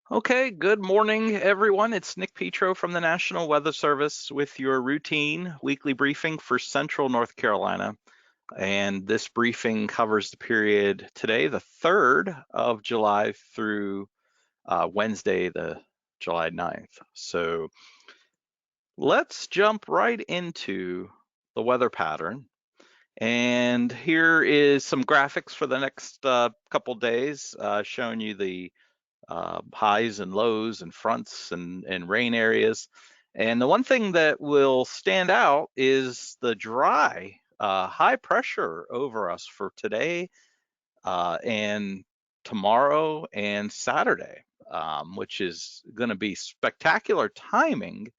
Okay, good morning, everyone. It's Nick Petro from the National Weather Service with your routine weekly briefing for Central North Carolina. And this briefing covers the period today, the 3rd of July through Wednesday, the July 9th. So let's jump right into the weather pattern. And here is some graphics for the next couple days showing you the highs and lows and fronts and rain areas. And the one thing that will stand out is the dry high pressure over us for today and tomorrow and Saturday, which is going to be spectacular timing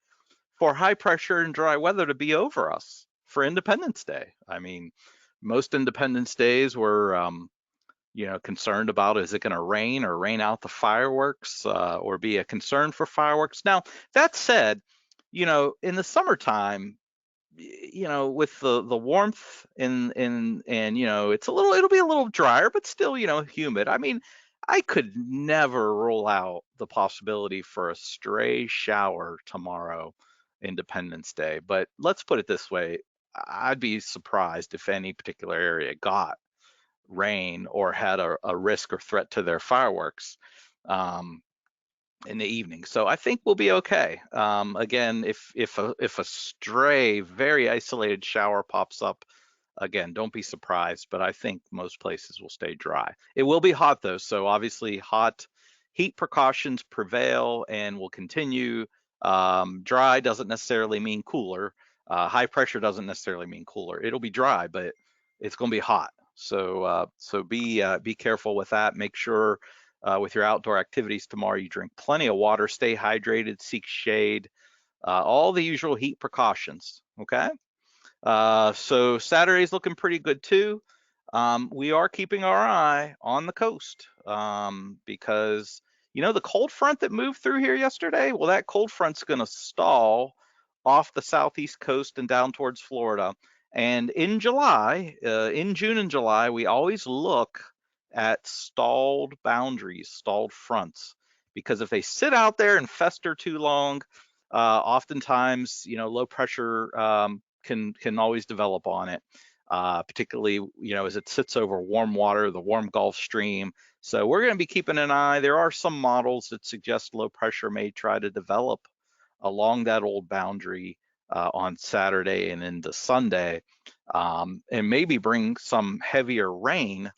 for high pressure and dry weather to be over us for Independence Day. I mean, most Independence Days were concerned about is it going to rain or rain out the fireworks or be a concern for fireworks. Now, that said, in the summertime, with the warmth and it'll be a little drier, but still, humid. I mean, I could never rule out the possibility for a stray shower tomorrow, Independence Day. But let's put it this way. I'd be surprised if any particular area got rain or had a risk or threat to their fireworks um, in the evening. So I think we'll be okay. Again, if a stray, very isolated shower pops up, again, don't be surprised. But I think most places will stay dry. It will be hot though, so obviously hot heat precautions prevail and will continue. Dry doesn't necessarily mean cooler. High pressure doesn't necessarily mean cooler. It'll be dry, but it's going to be hot. So be careful with that. Make sure with your outdoor activities tomorrow you drink plenty of water, stay hydrated, seek shade, all the usual heat precautions. Okay. So Saturday's looking pretty good too. We are keeping our eye on the coast because the cold front that moved through here yesterday. Well, that cold front's going to stall off the southeast coast and down towards Florida. And in June and July, we always look at stalled boundaries, stalled fronts, because if they sit out there and fester too long, oftentimes, low pressure can always develop on it, particularly as it sits over warm water, the warm Gulf Stream. So we're going to be keeping an eye. There are some models that suggest low pressure may try to develop along that old boundary on Saturday and into Sunday, and maybe bring some heavier rain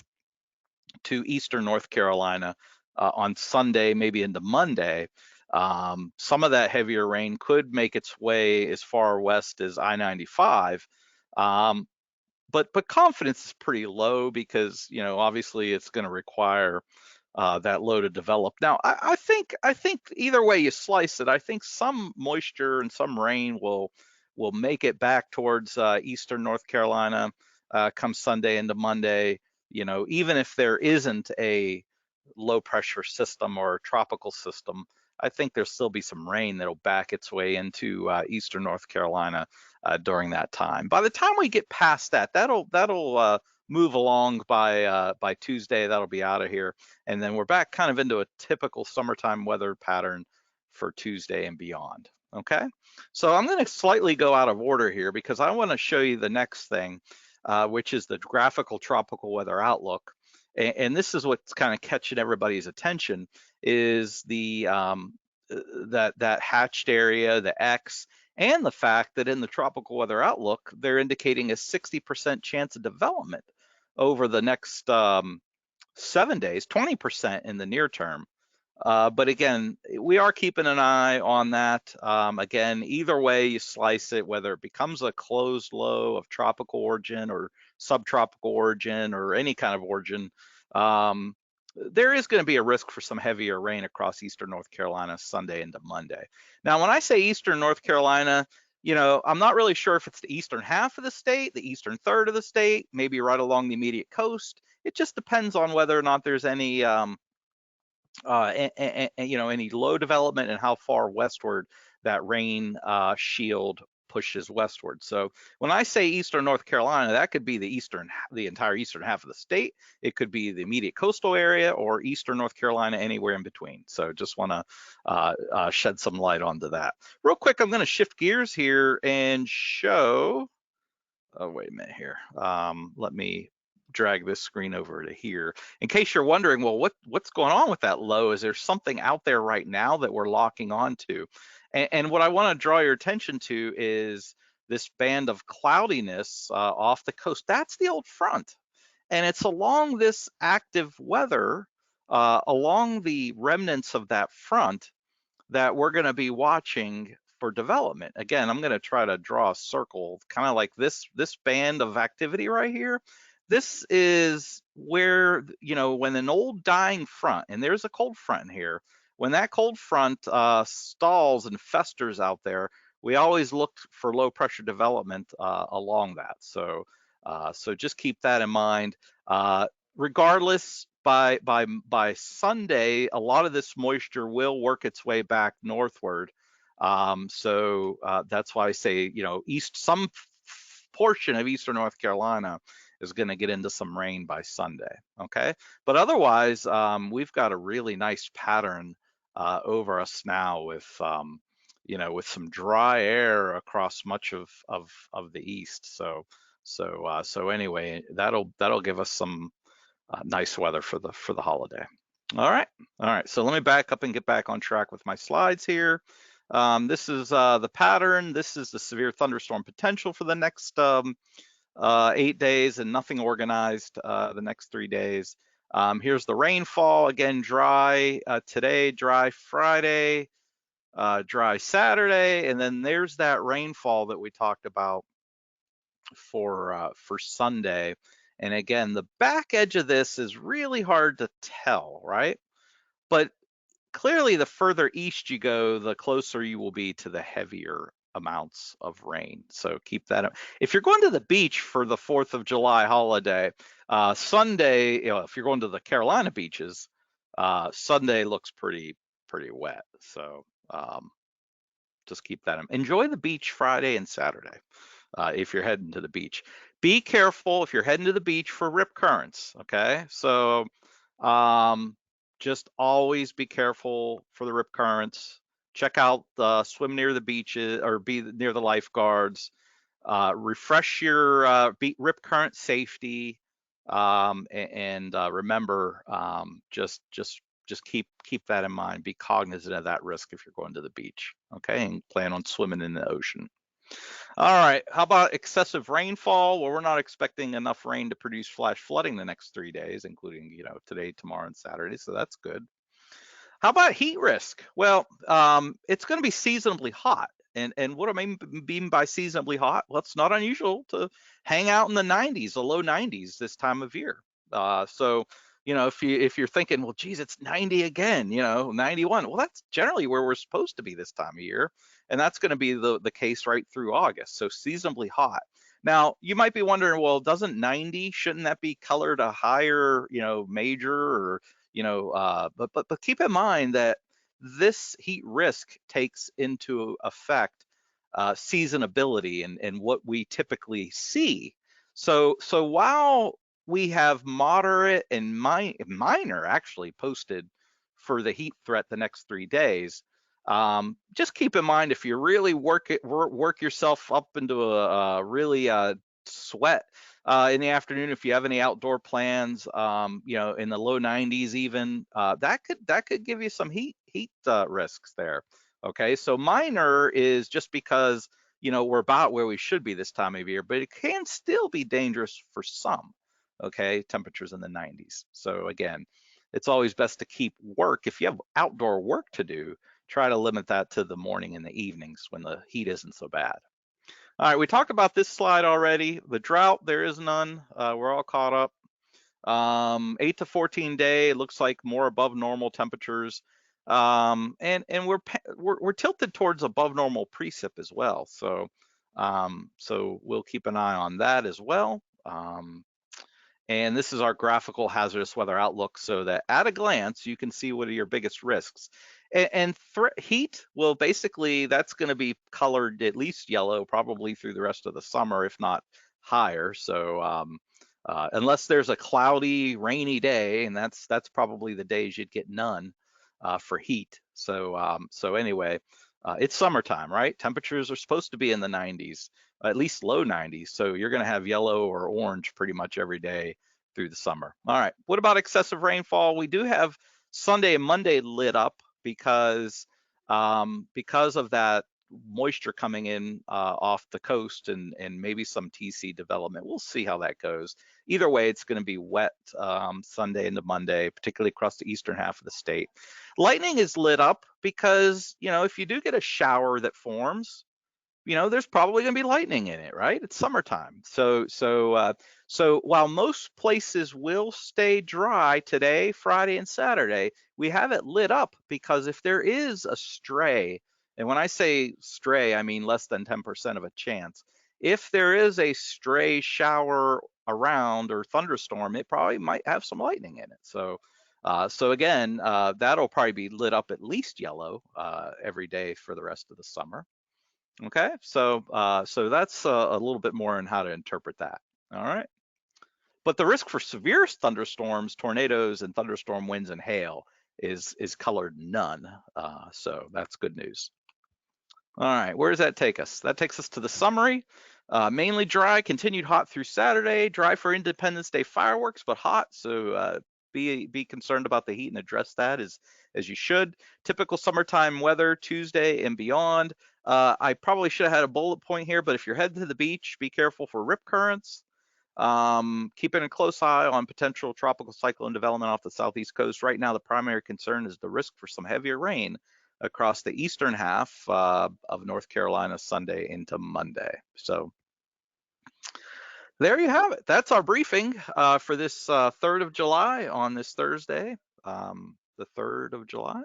to eastern North Carolina on Sunday, maybe into Monday. Some of that heavier rain could make its way as far west as I-95, um, but confidence is pretty low because obviously it's going to require that low to develop. Now, I think either way you slice it, I think some moisture and some rain will make it back towards eastern North Carolina come Sunday into Monday. Even if there isn't a low pressure system or a tropical system, I think there'll still be some rain that'll back its way into eastern North Carolina during that time. By the time we get past that, that'll move along by Tuesday. That'll be out of here, and then we're back kind of into a typical summertime weather pattern for Tuesday and beyond. Okay, so I'm going to slightly go out of order here because I want to show you the next thing, which is the graphical tropical weather outlook. And this is what's kind of catching everybody's attention is that hatched area, the X, and the fact that in the tropical weather outlook, they're indicating a 60% chance of development over the next 7 days, 20% in the near term. But again, we are keeping an eye on that. Again, either way you slice it, whether it becomes a closed low of tropical origin or subtropical origin or any kind of origin, there is going to be a risk for some heavier rain across eastern North Carolina Sunday into Monday. Now, when I say eastern North Carolina, I'm not really sure if it's the eastern half of the state, the eastern third of the state, maybe right along the immediate coast. It just depends on whether or not there's any any low development and how far westward that rain shield pushes westward. So when I say eastern North Carolina, that could be the entire eastern half of the state. It could be the immediate coastal area, or eastern North Carolina, anywhere in between. So just want to shed some light onto that. Real quick, I'm going to shift gears here and show. Oh, wait a minute here. Let me drag this screen over to here. In case you're wondering, well, what's going on with that low? Is there something out there right now that we're locking onto? And what I want to draw your attention to is this band of cloudiness off the coast. That's the old front. And it's along this active weather, along the remnants of that front, that we're going to be watching for development. Again, I'm going to try to draw a circle, kind of like this band of activity right here. This is where, when an old dying front, and there's a cold front here, when that cold front stalls and festers out there, we always look for low pressure development along that. So just keep that in mind. Regardless, by Sunday, a lot of this moisture will work its way back northward. That's why I say, some portion of eastern North Carolina is going to get into some rain by Sunday. Okay, but otherwise, we've got a really nice pattern over us now with some dry air across much of the east. So anyway, that'll give us some nice weather for the holiday. All right. So let me back up and get back on track with my slides here. This is the pattern. This is the severe thunderstorm potential for the next 8 days, and nothing organized the next 3 days. Here's the rainfall. Again, dry today, dry Friday, dry Saturday, and then there's that rainfall that we talked about for Sunday. And again, the back edge of this is really hard to tell, right? But clearly, the further east you go, the closer you will be to the heavier amounts of rain. So keep that up. If you're going to the beach for the 4th of July holiday, Sunday, if you're going to the Carolina beaches, Sunday looks pretty wet. So just keep that in. Enjoy the beach Friday and Saturday if you're heading to the beach. Be careful if you're heading to the beach for rip currents, okay? So just always be careful for the rip currents. Check out, swim near the beaches or be near the lifeguards. Refresh your rip current safety, and remember, just keep that in mind. Be cognizant of that risk if you're going to the beach, okay? And plan on swimming in the ocean. All right, how about excessive rainfall? Well, we're not expecting enough rain to produce flash flooding the next 3 days, including, today, tomorrow, and Saturday, so that's good. How about heat risk? Well, it's going to be seasonably hot. And what I mean by seasonably hot? Well, it's not unusual to hang out in the 90s, the low 90s this time of year. So, if you're thinking, well, geez, it's 90 again, 91. Well, that's generally where we're supposed to be this time of year. And that's going to be the case right through August. So seasonably hot. Now, you might be wondering, well, shouldn't that be colored a higher, major, or, but keep in mind that this heat risk takes into effect seasonability and what we typically see. So while we have moderate and minor actually posted for the heat threat the next 3 days, just keep in mind, if you really work yourself up into a really sweat in the afternoon, if you have any outdoor plans, in the low 90s even, that could give you some heat risks there. Okay, so minor is just because we're about where we should be this time of year, but it can still be dangerous for some. Okay, temperatures in the 90s. So again, it's always best to keep work. If you have outdoor work to do, try to limit that to the morning and the evenings when the heat isn't so bad. All right, we talked about this slide already. The drought, there is none. We're all caught up. 8 to 14 day, it looks like more above normal temperatures. And we're tilted towards above normal precip as well. So we'll keep an eye on that as well. And this is our graphical hazardous weather outlook, so that at a glance, you can see what are your biggest risks. And heat, well, basically, that's going to be colored at least yellow, probably through the rest of the summer, if not higher. So unless there's a cloudy, rainy day, and that's probably the days you'd get none for heat. So anyway, it's summertime, right? Temperatures are supposed to be in the 90s, at least low 90s. So you're going to have yellow or orange pretty much every day through the summer. All right. What about excessive rainfall? We do have Sunday and Monday lit up because of that moisture coming in off the coast and maybe some TC development. We'll see how that goes. Either way, it's going to be wet Sunday into Monday, particularly across the eastern half of the state. Lightning is lit up because, if you do get a shower that forms, there's probably going to be lightning in it, right? It's summertime. So while most places will stay dry today, Friday, and Saturday, we have it lit up because if there is a stray, and when I say stray, I mean less than 10% of a chance. If there is a stray shower around or thunderstorm, it probably might have some lightning in it. So again, that'll probably be lit up at least yellow every day for the rest of the summer. Okay, so that's a little bit more on how to interpret that. All right. But the risk for severe thunderstorms, tornadoes, and thunderstorm winds and hail is colored none. So that's good news. All right, where does that take us? That takes us to the summary. Mainly dry, continued hot through Saturday. Dry for Independence Day fireworks, but hot. So be concerned about the heat and address that as you should. Typical summertime weather Tuesday and beyond. I probably should have had a bullet point here, but if you're heading to the beach, be careful for rip currents. Keeping a close eye on potential tropical cyclone development off the southeast coast. Right now, the primary concern is the risk for some heavier rain across the eastern half of North Carolina Sunday into Monday. So there you have it. That's our briefing for this 3rd of July on this Thursday, the 3rd of July.